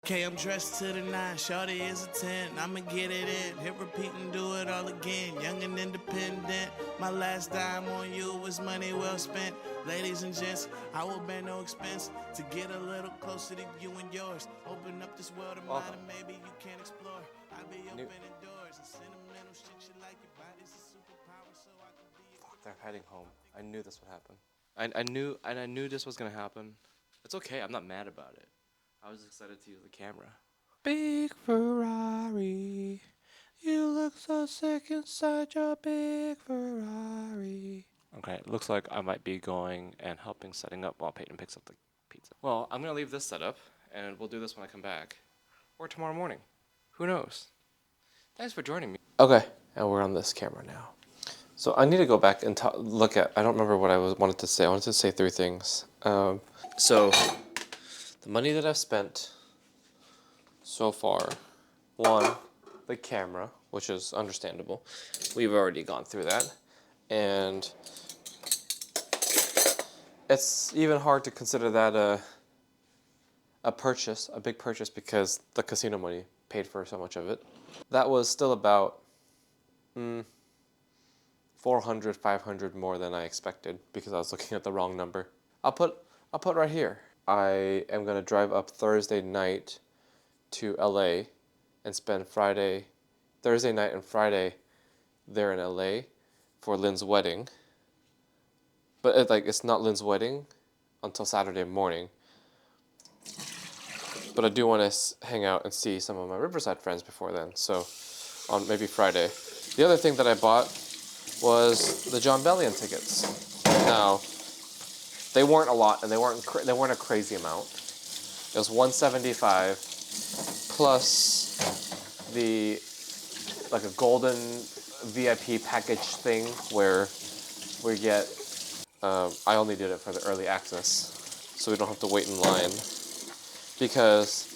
Okay, I'm dressed to the nine, shawty is a 10. I'ma get it in, hit repeat and do it all again. Young and independent, my last dime on you was money well spent. Ladies and gents, I will bear no expense to get a little closer to you and yours. Open up this world of mine and maybe you can explore. I'll be opening doors and sentimental shit you like. Your body's a superpower, so I can be. Fuck, they're heading home. I knew this would happen. I knew this was gonna happen. It's okay. I'm not mad about it. I was excited to use the camera. Big Ferrari, you look so sick inside your big Ferrari. Okay, it looks like I might be going and helping setting up while Peyton picks up the pizza. Well, I'm gonna leave this set up, and we'll do this when I come back, or tomorrow morning. Who knows? Thanks for joining me. Okay, and we're on this camera now. So I need to go back and look at. I don't remember what I wanted to say. I wanted to say three things. So the money that I've spent so far, one, the camera, which is understandable. We've already gone through that, and it's even hard to consider that a purchase, a big purchase, because the casino money paid for so much of it. That was still about 400, 500 more than I expected because I was looking at the wrong number. I'll put right here. I am gonna drive up Thursday night to LA and spend Thursday night and Friday there in LA for Lynn's wedding. But it's not Lynn's wedding until Saturday morning. But I do want to hang out and see some of my Riverside friends before then. So on maybe Friday. The other thing that I bought was the John Bellion tickets. Now, they weren't a lot, and they weren't a crazy amount. It was $175 plus a golden VIP package thing where we get. I only did it for the early access, so we don't have to wait in line. Because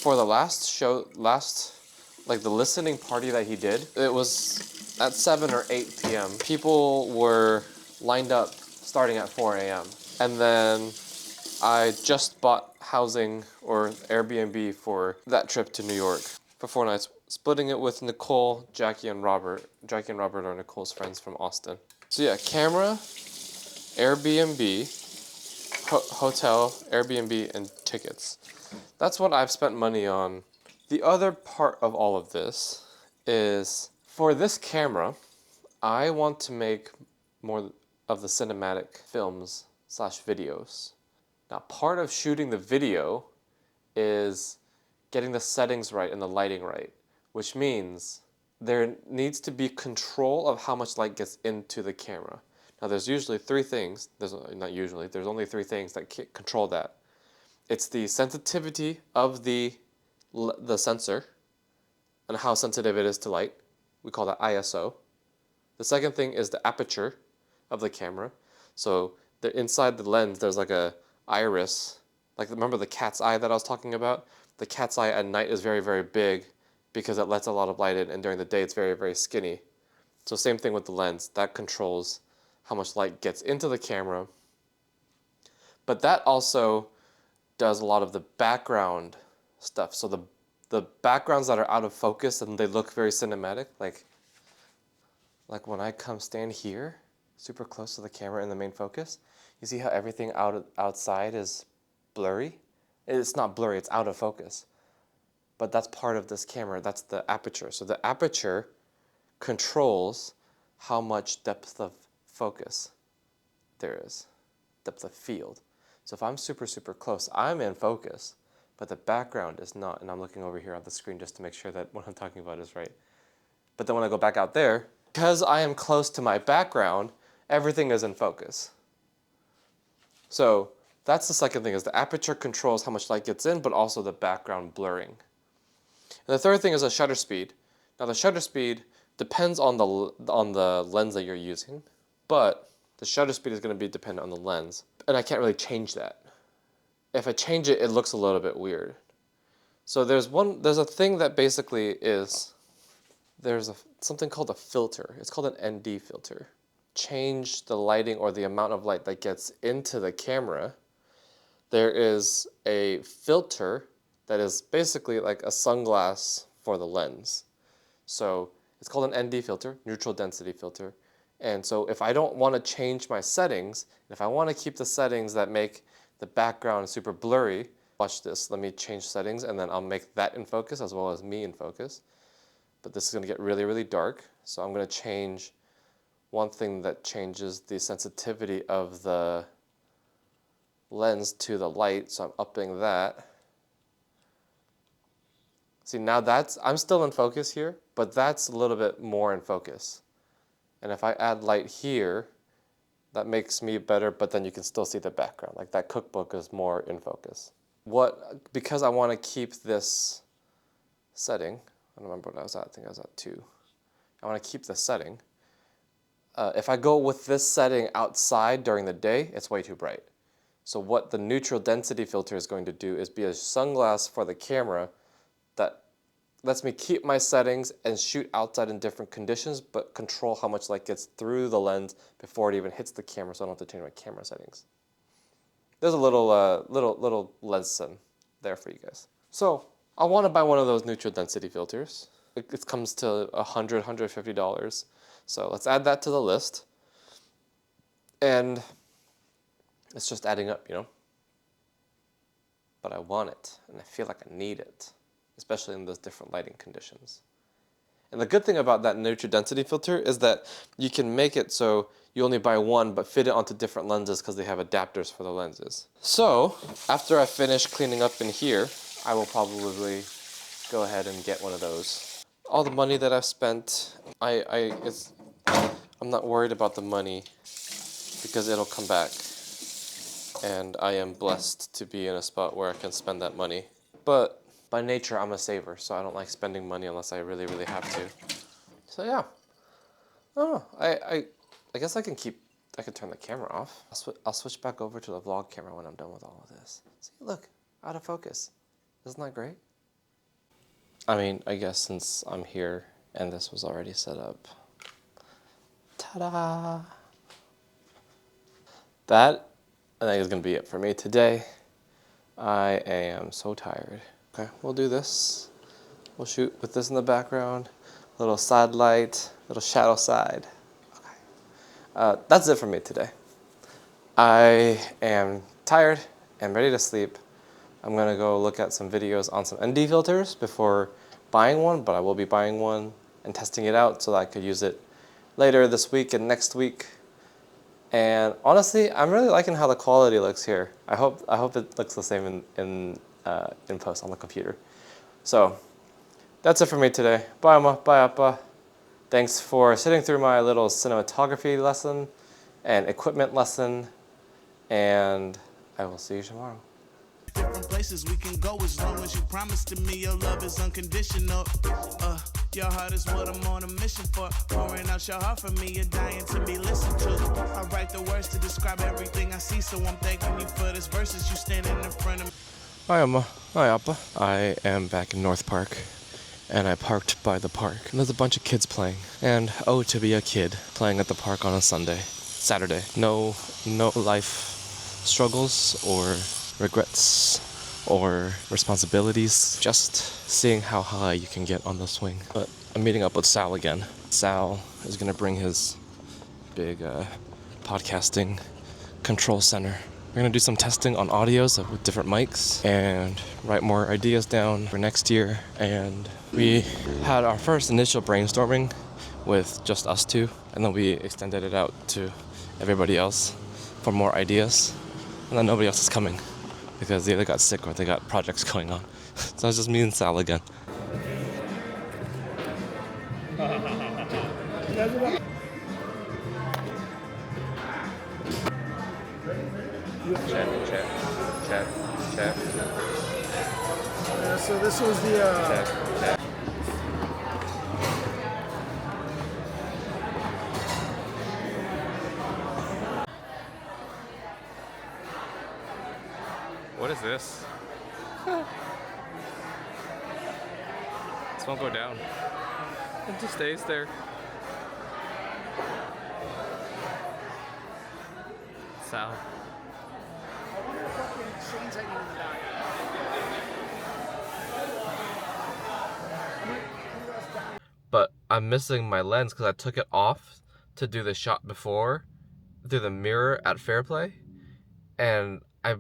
for the last show, the listening party that he did, it was at 7 or 8 p.m. People were lined up starting at 4 a.m. And then I just bought housing or Airbnb for that trip to New York for 4 nights, splitting it with Nicole, Jackie, and Robert. Jackie and Robert are Nicole's friends from Austin. So yeah, camera, Airbnb, hotel, Airbnb, and tickets. That's what I've spent money on. The other part of all of this is, for this camera, I want to make more of the cinematic films / videos. Now, part of shooting the video is getting the settings right and the lighting right, which means there needs to be control of how much light gets into the camera. Now, there's usually three things. There's only three things that control that. It's the sensitivity of the sensor and how sensitive it is to light. We call that ISO. The second thing is the aperture of the camera. So inside the lens, there's like a iris. Remember the cat's eye that I was talking about? The cat's eye at night is very, very big because it lets a lot of light in, and during the day it's very, very skinny. So same thing with the lens. That controls how much light gets into the camera. But that also does a lot of the background stuff. So the backgrounds that are out of focus and they look very cinematic, like when I stand here, super close to the camera in the main focus, you see how everything outside is blurry? It's not blurry, it's out of focus. But that's part of this camera, that's the aperture. So the aperture controls how much depth of focus there is, depth of field. So if I'm super, super close, I'm in focus, but the background is not, and I'm looking over here on the screen just to make sure that what I'm talking about is right. But then when I go back out there, because I am close to my background, everything is in focus. So that's the second thing, is the aperture controls how much light gets in, but also the background blurring. And the third thing is the shutter speed. Now the shutter speed depends on the lens that you're using, but the shutter speed is going to be dependent on the lens. And I can't really change that. If I change it, it looks a little bit weird. So there's a thing that basically is, something called a filter. It's called an ND filter. Change the lighting or the amount of light that gets into the camera. there is a filter that is basically like a sunglass for the lens. So it's called an ND filter, neutral density filter. And so if I don't want to change my settings, if I want to keep the settings that make the background super blurry, watch this, let me change settings and then I'll make that in focus as well as me in focus. But this is going to get really, really dark. So I'm going to change one thing that changes the sensitivity of the lens to the light. So I'm upping that. See, now I'm still in focus here, but that's a little bit more in focus. And if I add light here, that makes me better, but then you can still see the background. Like that cookbook is more in focus. Because I want to keep this setting, I don't remember what I was at, I think I was at 2. I want to keep the setting. If I go with this setting outside during the day, it's way too bright. So what the neutral density filter is going to do is be a sunglass for the camera that lets me keep my settings and shoot outside in different conditions, but control how much light gets through the lens before it even hits the camera, so I don't have to change my camera settings. There's a little lesson there for you guys. So I want to buy one of those neutral density filters. It comes to $100, $150. So let's add that to the list. And it's just adding up, you know? But I want it, and I feel like I need it, especially in those different lighting conditions. And the good thing about that neutral density filter is that you can make it so you only buy one, but fit it onto different lenses because they have adapters for the lenses. So after I finish cleaning up in here, I will probably go ahead and get one of those. All the money that I've spent, I'm not worried about the money because it'll come back. And I am blessed to be in a spot where I can spend that money. But by nature, I'm a saver, so I don't like spending money unless I really, really have to. So yeah, oh, I guess I can turn the camera off. I'll switch back over to the vlog camera when I'm done with all of this. See, look, out of focus. Isn't that great? I mean, I guess since I'm here and this was already set up. Ta-da! That, I think, is gonna be it for me today. I am so tired. Okay, we'll do this. We'll shoot with this in the background. Little side light, little shadow side. Okay. That's it for me today. I am tired and ready to sleep. I'm gonna go look at some videos on some ND filters before buying one, but I will be buying one and testing it out so that I could use it later this week and next week. And honestly, I'm really liking how the quality looks here. I hope it looks the same in post on the computer. So that's it for me today. Bye, Umma. Bye, Appa. Thanks for sitting through my little cinematography lesson and equipment lesson. And I will see you tomorrow. Different places we can go as long as you promise to me your love is unconditional. Your heart is what I'm on a mission for. Pouring out your heart for me, you're dying to be listened to. I write the words to describe everything I see, so I'm thanking you for this verses you standing in front of me. Hi, Umma. Hi, Appa. I am back in North Park, and I parked by the park. And there's a bunch of kids playing. And oh, to be a kid playing at the park on a Saturday. No life struggles or regrets or responsibilities, just seeing how high you can get on the swing. But I'm meeting up with Sal again. Sal is gonna bring his big podcasting control center. We're gonna do some testing on audios with different mics and write more ideas down for next year. And we had our first initial brainstorming with just us two, and then we extended it out to everybody else for more ideas. And then nobody else is coming because they either got sick or they got projects going on. So it's just me and Sal again. Check. So this was the Check. What is this? This won't go down. It just stays there. Sal. chains hanging in the back. But I'm missing my lens because I took it off to do the shot before through the mirror at Fairplay, and I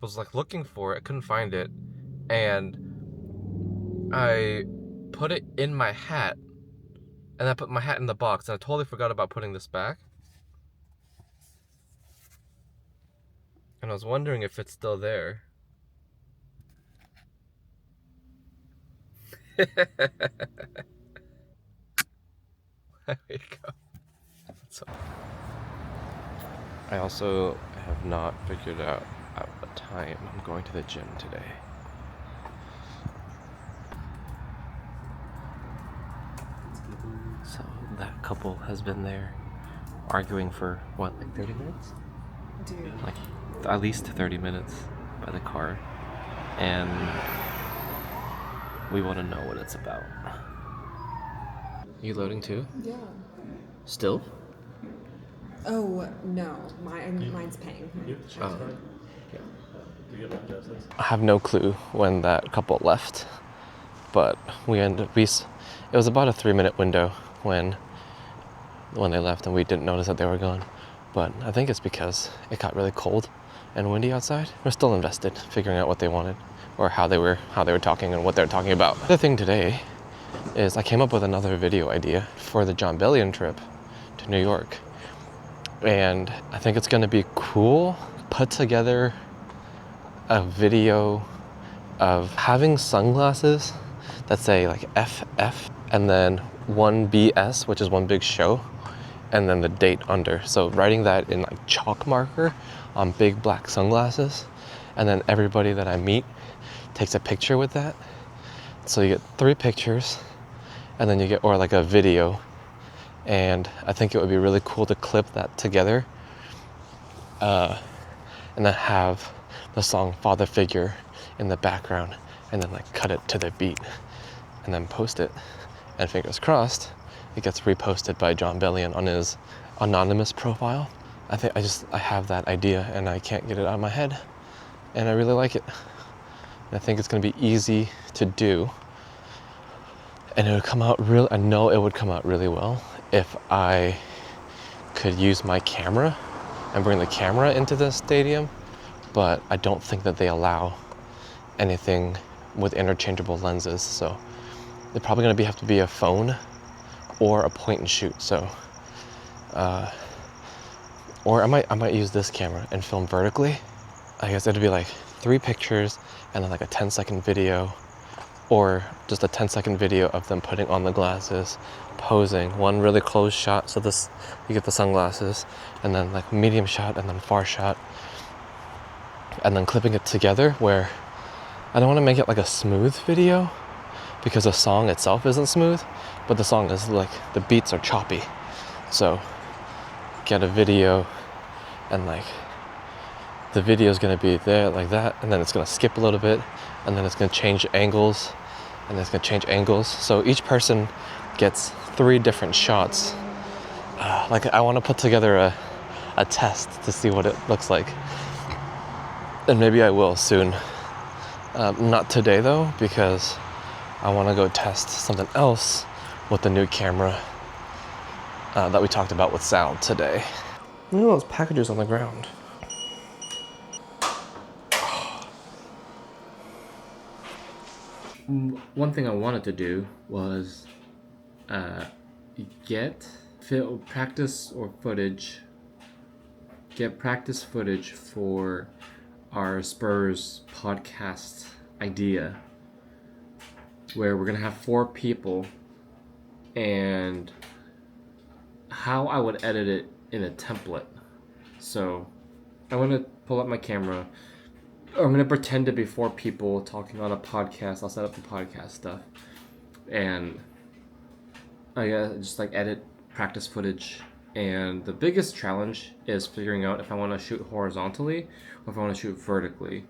was like looking for it, couldn't find it, and I put it in my hat, and I put my hat in the box, and I totally forgot about putting this back. And I was wondering if it's still there. There you go. So, I also have not figured out what time I'm going to the gym today. So that couple has been there arguing for what, like 30 minutes? Dude. Like at least 30 minutes by the car. And we want to know what it's about. You loading too? Yeah. Still? Oh, no. Mine's paying. I have no clue when that couple left, but it was about a 3-minute window when they left, and we didn't notice that they were gone. But I think it's because it got really cold and windy outside. We're still invested figuring out what they wanted or how they were talking and what they were talking about. The thing today is I came up with another video idea for the John Bellion trip to New York. And I think it's gonna be cool. Put together a video of having sunglasses that say like FF and then 1BS, which is one big show, and then the date under. So writing that in like chalk marker on big black sunglasses, and then everybody that I meet takes a picture with that. So you get 3 pictures, and then you get, or like a video, and I think it would be really cool to clip that together, and then have the song Father Figure in the background, and then like cut it to the beat, and then post it, and fingers crossed, it gets reposted by John Bellion on his anonymous profile. I have that idea and I can't get it out of my head, and I really like it. And I think it's gonna be easy to do, and it would come out I know it would come out really well if I could use my camera and bring the camera into the stadium, but I don't think that they allow anything with interchangeable lenses, so they're probably gonna have to be a phone or a point and shoot. So, or I might use this camera and film vertically. I guess it'd be like 3 pictures and then like a 10-second video, or just a 10-second video of them putting on the glasses, posing. One really close shot, so you get the sunglasses, and then like medium shot and then far shot, and then clipping it together where I don't want to make it like a smooth video because the song itself isn't smooth, but the song is like, the beats are choppy. So get a video and like the video is going to be there like that, and then it's going to skip a little bit, and then it's going to change angles, and then it's going to change angles. So each person gets 3 different shots. Like I want to put together a test to see what it looks like, and maybe I will soon. Not today though, because I want to go test something else with the new camera that we talked about with Sal today. Look at those packages on the ground. One thing I wanted to do was get practice footage for our Spurs podcast idea, where we're gonna have 4 people, and how I would edit it in a template. So I'm gonna pull up my camera, or I'm gonna pretend to be 4 people talking on a podcast. I'll set up the podcast stuff, and I just like edit practice footage. And the biggest challenge is figuring out if I want to shoot horizontally or if I want to shoot vertically,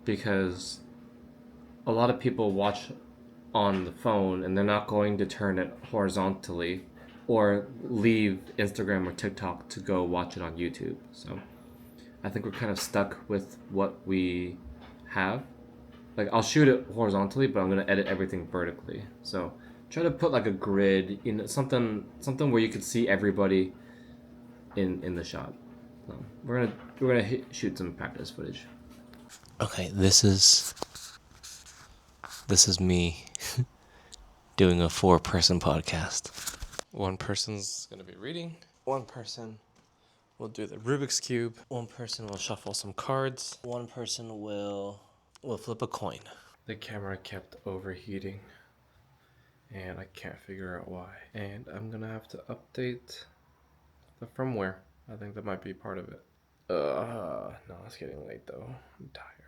because a lot of people watch on the phone and they're not going to turn it horizontally or leave Instagram or TikTok to go watch it on YouTube. So I think we're kind of stuck with what we have. Like, I'll shoot it horizontally, but I'm gonna edit everything vertically. So try to put like a grid, something where you could see everybody in the shot. So we're gonna shoot some practice footage. Okay, this is me doing a 4-person podcast. One person's gonna be reading. One person will do the Rubik's Cube. One person will shuffle some cards. One person will flip a coin. The camera kept overheating, and I can't figure out why. And I'm gonna have to update the firmware. I think that might be part of it. No, it's getting late though. I'm tired.